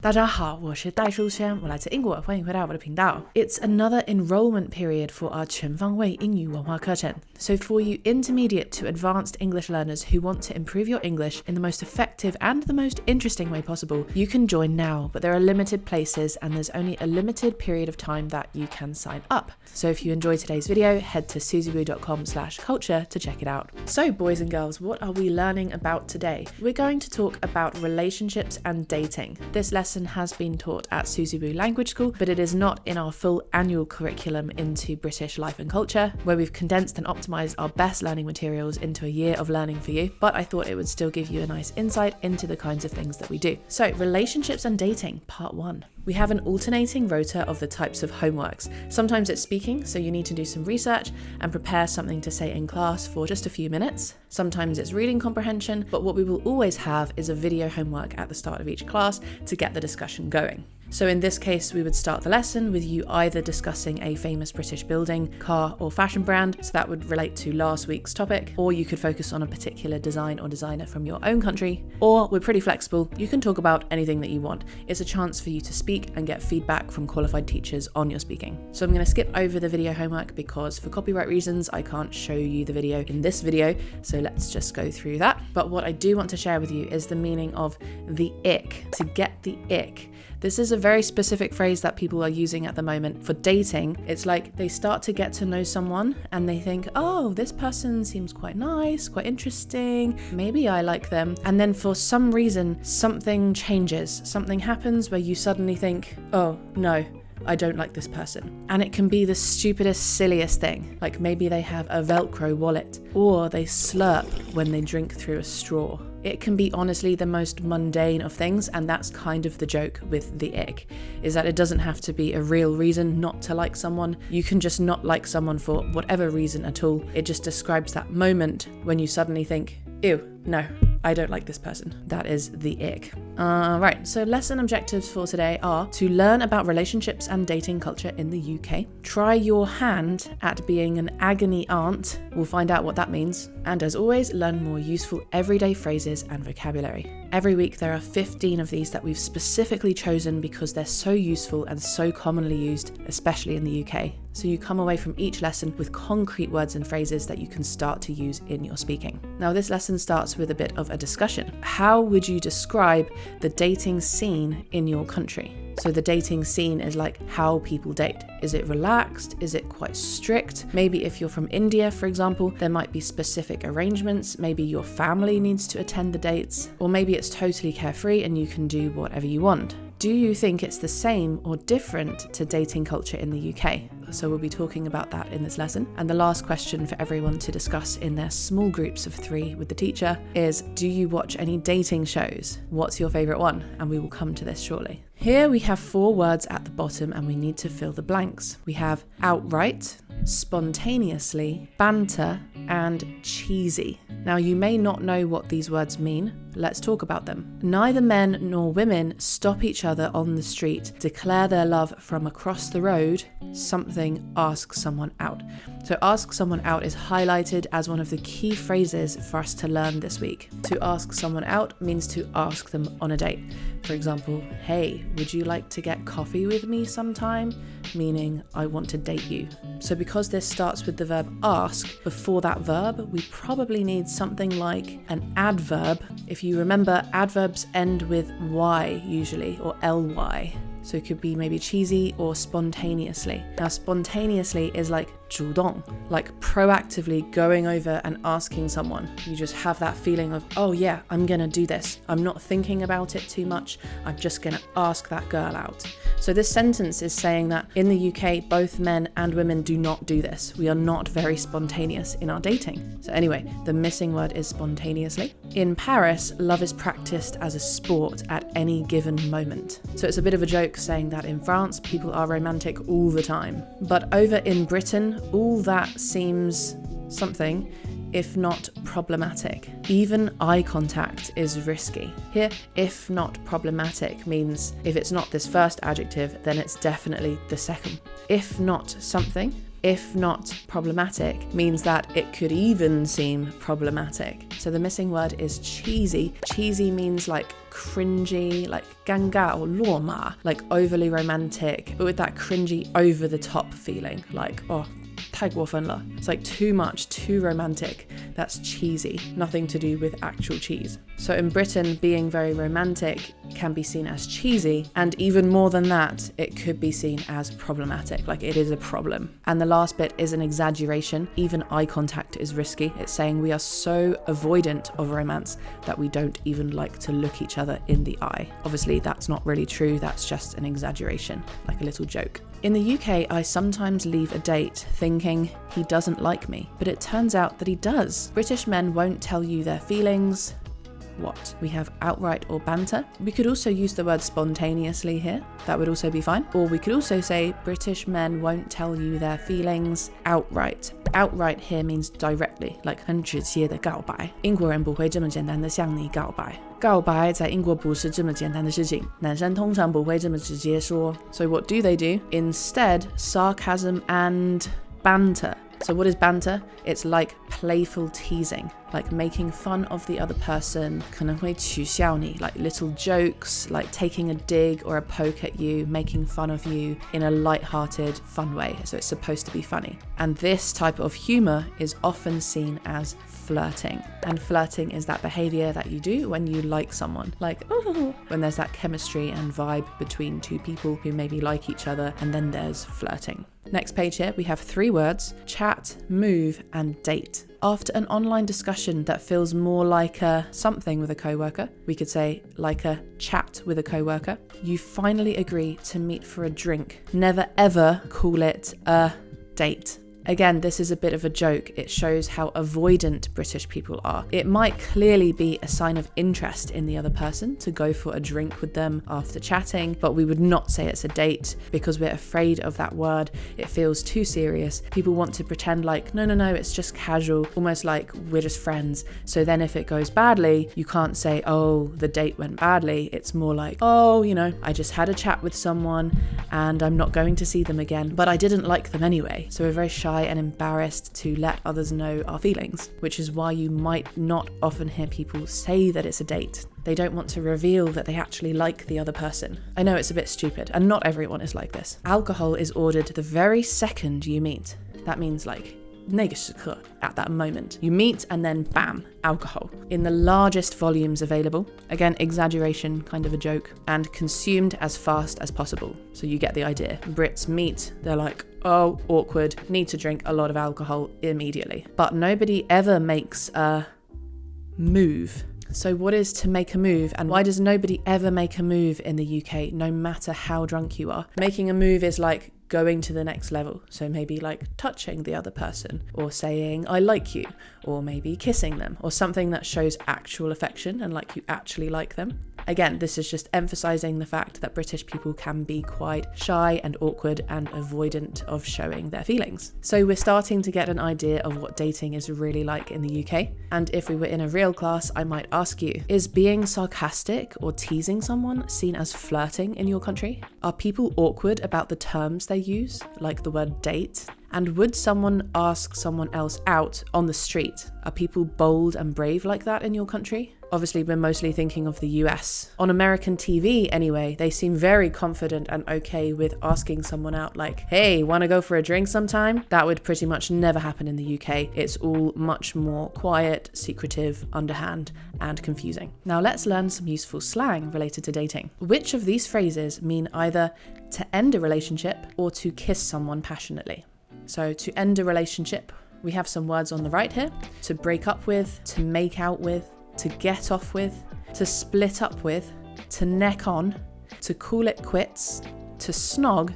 大家好，我是戴淑萱，我来自英国，欢迎回到我的频道。It's another enrollment period for our 全方位英语文化课程. So for you intermediate to advanced English learners who want to improve your English in the most effective and the most interesting way possible, you can join now, but there are limited places and there's only a limited period of time that you can sign up. So if you enjoyed today's video, head to susieboo.com/culture to check it out. So boys and girls, what are we learning about today? We're going to talk about relationships and dating. This lesson has been taught at Susieboo Language School, but it is not in our full annual curriculum into British life and culture, where we've condensed and optimized our best learning materials into a year of learning for you, but I thought it would still give you a nice insight into the kinds of things that we do. So, relationships and dating, part 1. We have an alternating rota of the types of homeworks. Sometimes it's speaking, so you need to do some research and prepare something to say in class for just a few minutes. Sometimes it's reading comprehension, but what we will always have is a video homework at the start of each class to get the discussion going. So in this case, we would start the lesson with you either discussing a famous British building, car, or fashion brand, so that would relate to last week's topic, or you could focus on a particular design or designer from your own country, or we're pretty flexible, you can talk about anything that you want. It's a chance for you to speak and get feedback from qualified teachers on your speaking. So I'm going to skip over the video homework because for copyright reasons, I can't show you the video in this video, so let's just go through that. But what I do want to share with you is the meaning of the ick, to get the ick. This is a very specific phrase that people are using at the moment for dating. It's like they start to get to know someone and they think, oh, this person seems quite nice, quite interesting, maybe I like them. And then for some reason, something changes. Something happens where you suddenly think, oh, no, I don't like this person. And it can be the stupidest, silliest thing. Like maybe they have a Velcro wallet or they slurp when they drink through a straw. It can be honestly the most mundane of things, and that's kind of the joke with the ick, is that it doesn't have to be a real reason not to like someone. You can just not like someone for whatever reason at all. It just describes that moment when you suddenly think, ew, no, I don't like this person. That is the ick. Right, so lesson objectives for today are to learn about relationships and dating culture in the UK. Try your hand at being an agony aunt. We'll find out what that means. And as always, learn more useful everyday phrases and vocabulary. Every week there are 15 of these that we've specifically chosen because they're so useful and so commonly used, especially in the UK. So you come away from each lesson with concrete words and phrases that you can start to use in your speaking. Now this lesson starts with a bit of a discussion. How would you describe the dating scene in your country? So the dating scene is like how people date. Is it relaxed? Is it quite strict? Maybe if you're from India, for example, there might be specific arrangements. Maybe your family needs to attend the dates. Or maybe it's totally carefree and you can do whatever you want. Do you think it's the same or different to dating culture in the UK? So we'll be talking about that in this lesson. And the last question for everyone to discuss in their small groups of 3 with the teacher is, do you watch any dating shows? What's your favourite one? And we will come to this shortly. Here we have 4 words at the bottom and we need to fill the blanks. We have outright, spontaneously, banter, and cheesy. Now you may not know what these words mean. Let's talk about them. Neither men nor women stop each other on the street, declare their love from across the road, something, ask someone out. So ask someone out is highlighted as one of the key phrases for us to learn this week. To ask someone out means to ask them on a date. For example, hey, would you like to get coffee with me sometime? Meaning, I want to date you. So because this starts with the verb ask, before that verb, we probably need something like an adverb. If you remember, adverbs end with y usually, or ly. So it could be maybe cheesy or spontaneously. Now spontaneously is like 主动, like proactively going over and asking someone. You just have that feeling of, oh yeah, I'm gonna do this. I'm not thinking about it too much. I'm just gonna ask that girl out. So this sentence is saying that in the UK, both men and women do not do this. We are not very spontaneous in our dating. So anyway, the missing word is spontaneously. In Paris, love is practiced as a sport at any given moment. So it's a bit of a joke saying that in France, people are romantic all the time. But over in Britain, all that seems something, if not problematic. Even eye contact is risky. Here, if not problematic means if it's not this first adjective, then it's definitely the second. If not something if not problematic, means that it could even seem problematic. So the missing word is cheesy. Cheesy means like cringy, like 尴尬 or 落马, like overly romantic, but with that cringy over the top feeling, like, oh, 太过分了. It's like too much, too romantic. That's cheesy, nothing to do with actual cheese. So in Britain, being very romantic can be seen as cheesy, and even more than that, it could be seen as problematic, like it is a problem. And the last bit is an exaggeration. Even eye contact is risky. It's saying we are so avoidant of romance that we don't even like to look each other in the eye. Obviously, that's not really true. That's just an exaggeration, like a little joke. In the UK, I sometimes leave a date thinking he doesn't like me, but it turns out that he does. British men won't tell you their feelings. What? We have outright or banter. We could also use the word spontaneously here. That would also be fine. Or we could also say British men won't tell you their feelings outright. Outright here means directly, like 很直接的告白。英国人不会这么简单的向你告白。告白在英国不是这么简单的事情，男生通常不会这么直接说。So what do they do? Instead, sarcasm and banter. So what is banter? It's like playful teasing, like making fun of the other person, 可能会取笑你, like little jokes, like taking a dig or a poke at you, making fun of you in a light-hearted, fun way. So it's supposed to be funny. And this type of humor is often seen as flirting. And flirting is that behavior that you do when you like someone, like when there's that chemistry and vibe between two people who maybe like each other, and then there's flirting. Next page here, we have 3 words: chat, move, and date. After an online discussion that feels more like a something with a coworker, we could say like a chat with a coworker, you finally agree to meet for a drink. Never ever call it a date. Again, this is a bit of a joke. It shows how avoidant British people are. It might clearly be a sign of interest in the other person to go for a drink with them after chatting, but we would not say it's a date because we're afraid of that word. It feels too serious. People want to pretend like, no, it's just casual, almost like we're just friends. So then if it goes badly, you can't say, oh, the date went badly. It's more like, oh, I just had a chat with someone and I'm not going to see them again, but I didn't like them anyway. So we're very shy and embarrassed to let others know our feelings, which is why you might not often hear people say that it's a date. They don't want to reveal that they actually like the other person. I know it's a bit stupid, and not everyone is like this. Alcohol is ordered the very second you meet. That means like 那个时刻, at that moment. You meet and then bam, alcohol. In the largest volumes available. Again, exaggeration, kind of a joke. And consumed as fast as possible. So you get the idea. Brits meet, they're like, oh, awkward, need to drink a lot of alcohol immediately. But nobody ever makes a move. So what is to make a move, and why does nobody ever make a move in the UK, no matter how drunk you are? Making a move is like going to the next level. So maybe like touching the other person, or saying I like you, or maybe kissing them, or something that shows actual affection and like you actually like them. Again, this is just emphasizing the fact that British people can be quite shy and awkward and avoidant of showing their feelings. So we're starting to get an idea of what dating is really like in the UK. And if we were in a real class, I might ask you, is being sarcastic or teasing someone seen as flirting in your country? Are people awkward about the terms they use, like the word date? And would someone ask someone else out on the street? Are people bold and brave like that in your country? Obviously, we're mostly thinking of the US. On American TV, anyway, they seem very confident and okay with asking someone out like, hey, wanna go for a drink sometime? That would pretty much never happen in the UK. It's all much more quiet, secretive, underhand, and confusing. Now let's learn some useful slang related to dating. Which of these phrases mean either to end a relationship or to kiss someone passionately? So to end a relationship, we have some words on the right here. To break up with, to make out with, to get off with, to split up with, to neck on, to call it quits, to snog,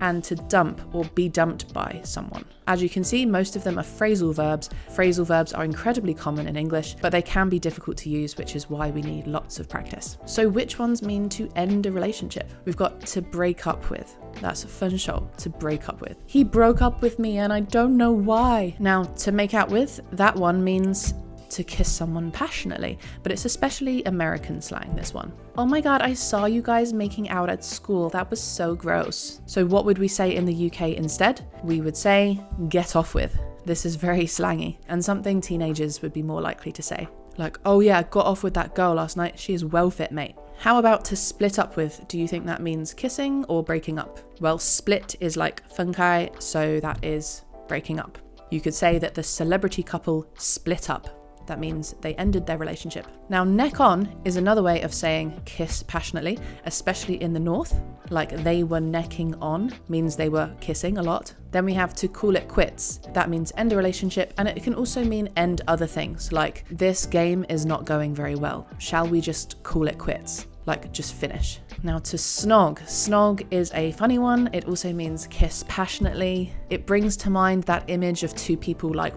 and to dump or be dumped by someone. As you can see, most of them are phrasal verbs. Phrasal verbs are incredibly common in English, but they can be difficult to use, which is why we need lots of practice. So which ones mean to end a relationship? We've got to break up with. That's 分手, to break up with. He broke up with me and I don't know why. Now, to make out with, that one means to kiss someone passionately, but it's especially American slang, this one. Oh my god, I saw you guys making out at school. That was so gross. So what would we say in the UK instead? We would say, get off with. This is very slangy and something teenagers would be more likely to say. Like, oh yeah, got off with that girl last night. She is well fit, mate. How about to split up with? Do you think that means kissing or breaking up? Well, split is like 分开, so that is breaking up. You could say that the celebrity couple split up. That means they ended their relationship. Now, neck on is another way of saying kiss passionately, especially in the north. Like they were necking on means they were kissing a lot. Then we have to call it quits. That means end a relationship, and it can also mean end other things, like this game is not going very well. Shall we just call it quits? Like just finish. Now to snog. Snog is a funny one. It also means kiss passionately. It brings to mind that image of two people like,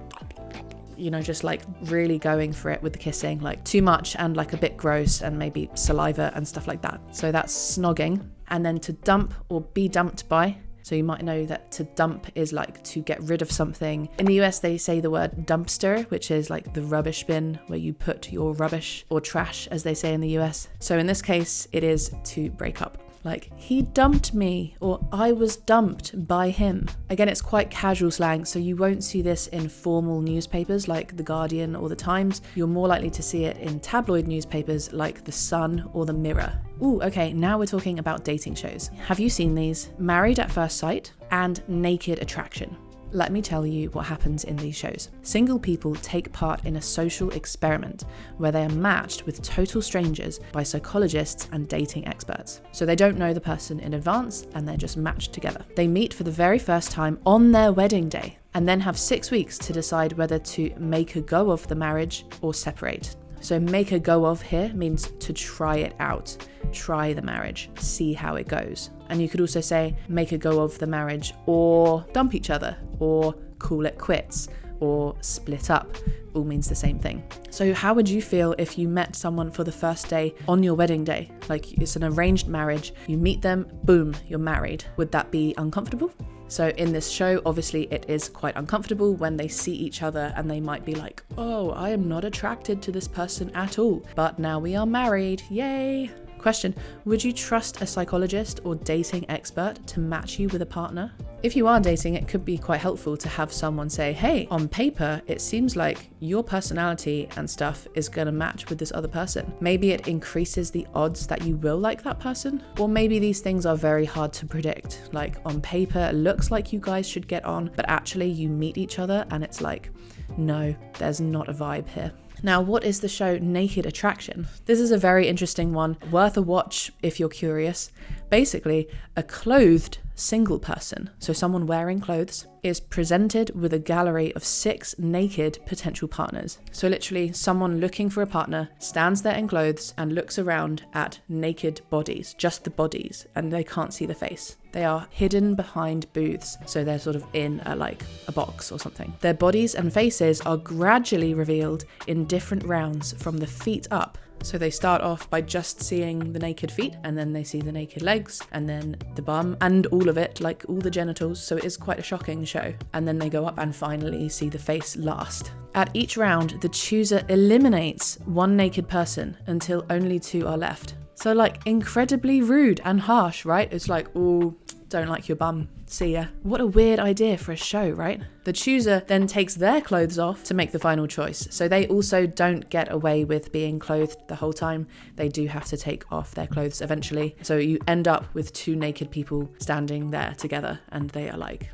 you know, just like really going for it with the kissing, like too much and like a bit gross and maybe saliva and stuff like that. So that's snogging. And then to dump or be dumped by. So you might know that to dump is like to get rid of something. In the US, they say the word dumpster, which is like the rubbish bin where you put your rubbish or trash, as they say in the US. So in this case, it is to break up. Like, he dumped me, or I was dumped by him. Again, it's quite casual slang, so you won't see this in formal newspapers like The Guardian or The Times. You're more likely to see it in tabloid newspapers like The Sun or The Mirror. Ooh, okay, now we're talking about dating shows. Have you seen these? Married at First Sight and Naked Attraction. Let me tell you what happens in these shows. Single people take part in a social experiment where they are matched with total strangers by psychologists and dating experts. So they don't know the person in advance and they're just matched together. They meet for the very first time on their wedding day and then have 6 weeks to decide whether to make a go of the marriage or separate. So make a go of here means to try it out, try the marriage, see how it goes. And you could also say make a go of the marriage or dump each other or call it quits or split up. All means the same thing. So how would you feel if you met someone for the first day on your wedding day? Like it's an arranged marriage, you meet them, boom, you're married. Would that be uncomfortable? So in this show, obviously it is quite uncomfortable when they see each other and they might be like, oh, I am not attracted to this person at all, but now we are married, yay. Question, would you trust a psychologist or dating expert to match you with a partner? If you are dating, it could be quite helpful to have someone say, hey, on paper, it seems like your personality and stuff is going to match with this other person. Maybe it increases the odds that you will like that person. Or maybe these things are very hard to predict. Like on paper, it looks like you guys should get on, but actually you meet each other and it's like, no, there's not a vibe here. Now, what is the show Naked Attraction? This is a very interesting one, worth a watch if you're curious. Basically, a clothed single person, so someone wearing clothes, is presented with a gallery of 6 naked potential partners. So literally, someone looking for a partner stands there in clothes and looks around at naked bodies, just the bodies, and they can't see the face. They are hidden behind booths, so they're sort of in a box or something. Their bodies and faces are gradually revealed in different rounds from the feet up. So they start off by just seeing the naked feet, and then they see the naked legs, and then the bum, and all of it, like all the genitals, so it is quite a shocking show. And then they go up and finally see the face last. At each round, the chooser eliminates one naked person until only 2 are left. So like incredibly rude and harsh, right? It's like, ooh, don't like your bum, see ya. What a weird idea for a show, right? The chooser then takes their clothes off to make the final choice. So they also don't get away with being clothed the whole time. They do have to take off their clothes eventually. So you end up with 2 naked people standing there together and they are like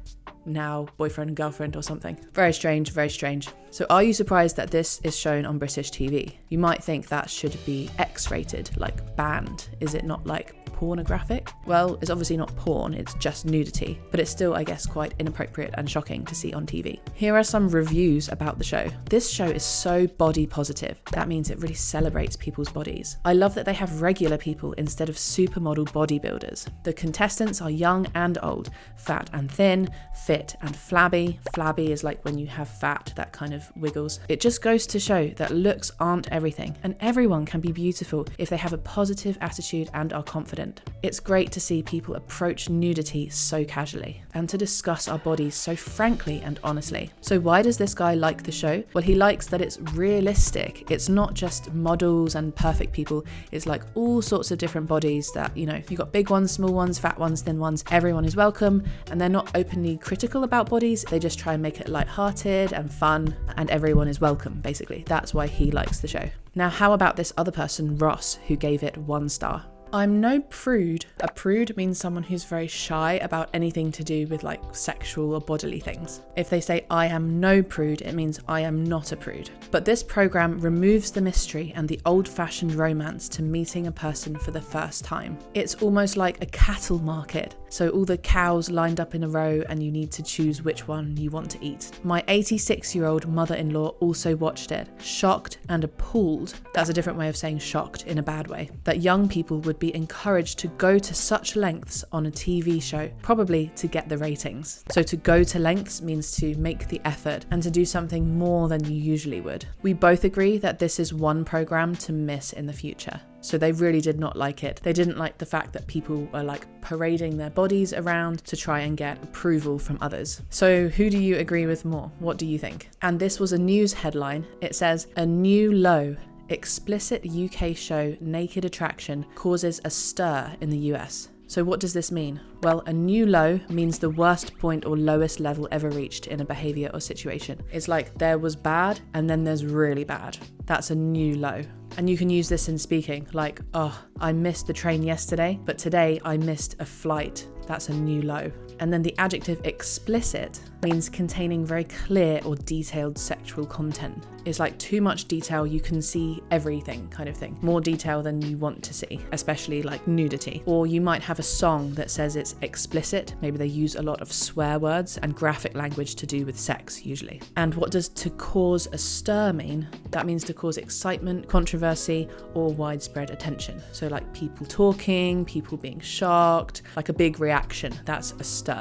now boyfriend and girlfriend or something. Very strange, very strange. So are you surprised that this is shown on British TV? You might think that should be X-rated, like banned. Is it not like pornographic? Well, it's obviously not porn, it's just nudity, but it's still, I guess, quite inappropriate and shocking to see on TV. Here are some reviews about the show. This show is so body positive. That means it really celebrates people's bodies. I love that they have regular people instead of supermodel bodybuilders. The contestants are young and old, fat and thin, fit and flabby. Flabby is like when you have fat that kind of wiggles. It just goes to show that looks aren't everything, and everyone can be beautiful if they have a positive attitude and are confident. brilliant. It's great to see people approach nudity so casually and to discuss our bodies so frankly and honestly. So why does this guy like the show? Well, he likes that it's realistic. It's not just models and perfect people. It's like all sorts of different bodies that, you know, you've got big ones, small ones, fat ones, thin ones. Everyone is welcome, and they're not openly critical about bodies. They just try and make it lighthearted and fun, and everyone is welcome, basically. That's why he likes the show. Now, how about this other person, Ross, who gave it 1 star? I'm no prude. A prude means someone who's very shy about anything to do with like sexual or bodily things. If they say I am no prude, it means I am not a prude. But this program removes the mystery and the old-fashioned romance to meeting a person for the first time. It's almost like a cattle market. So all the cows lined up in a row and you need to choose which one you want to eat. My 86-year-old mother-in-law also watched it, shocked and appalled. That's a different way of saying shocked in a bad way. That young people would be encouraged to go to such lengths on a TV show, probably to get the ratings. So to go to lengths means to make the effort and to do something more than you usually would. We both agree that this is one program to miss in the future. So they really did not like it. They didn't like the fact that people were like parading their bodies around to try and get approval from others. So who do you agree with more? What do you think? And this was a news headline. It says, "A new low. Explicit UK show Naked Attraction causes a stir in the US." So what does this mean? Well, a new low means the worst point or lowest level ever reached in a behavior or situation. It's like there was bad and then there's really bad. That's a new low. And you can use this in speaking, like, oh, I missed the train yesterday, but today I missed a flight. That's a new low. And then the adjective explicit means containing very clear or detailed sexual content. It's like too much detail, you can see everything kind of thing. More detail than you want to see, especially like nudity. Or you might have a song that says it's explicit. Maybe they use a lot of swear words and graphic language to do with sex usually. And what does to cause a stir mean? That means to cause excitement, controversy, or widespread attention. So like people talking, people being shocked, like a big reaction. That's a stir.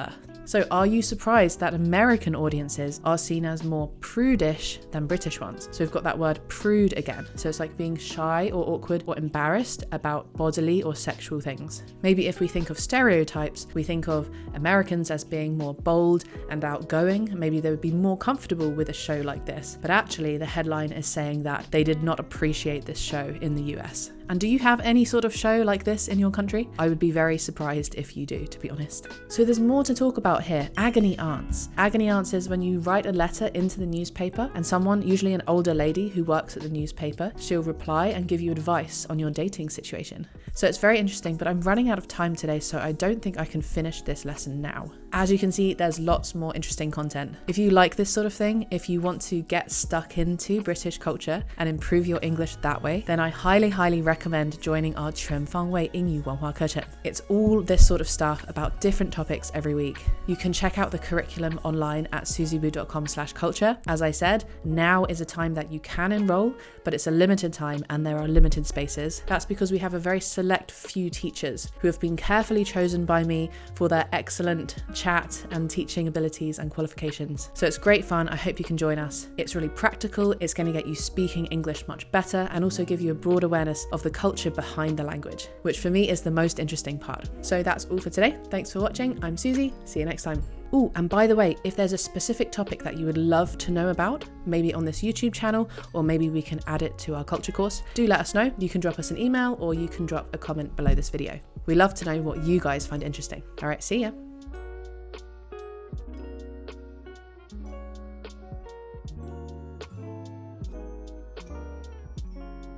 So are you surprised that American audiences are seen as more prudish than British ones? So we've got that word prude again. So it's like being shy or awkward or embarrassed about bodily or sexual things. Maybe if we think of stereotypes, we think of Americans as being more bold and outgoing. Maybe they would be more comfortable with a show like this. But actually the headline is saying that they did not appreciate this show in the US. And do you have any sort of show like this in your country? I would be very surprised if you do, to be honest. So there's more to talk about here. Agony aunts. Agony aunts is when you write a letter into the newspaper and someone, usually an older lady who works at the newspaper, she'll reply and give you advice on your dating situation. So it's very interesting, but I'm running out of time today, so I don't think I can finish this lesson now. As you can see, there's lots more interesting content. If you like this sort of thing, if you want to get stuck into British culture and improve your English that way, then I highly recommend joining our全方位英语文化课程. It's all this sort of stuff about different topics every week. You can check out the curriculum online at susiebu.com/culture. As I said, now is a time that you can enroll, but it's a limited time and there are limited spaces. That's because we have a very select few teachers who have been carefully chosen by me for their excellent chat and teaching abilities and qualifications. So it's great fun. I hope you can join us. It's really practical. It's going to get you speaking English much better and also give you a broad awareness of the culture behind the language, which for me is the most interesting part. So that's all for today. Thanks for watching. I'm Susie. See you next time. Oh, and by the way, if there's a specific topic that you would love to know about, maybe on this YouTube channel, or maybe we can add it to our culture course, do let us know. You can drop us an email or you can drop a comment below this video. We love to know what you guys find interesting. All right, see ya.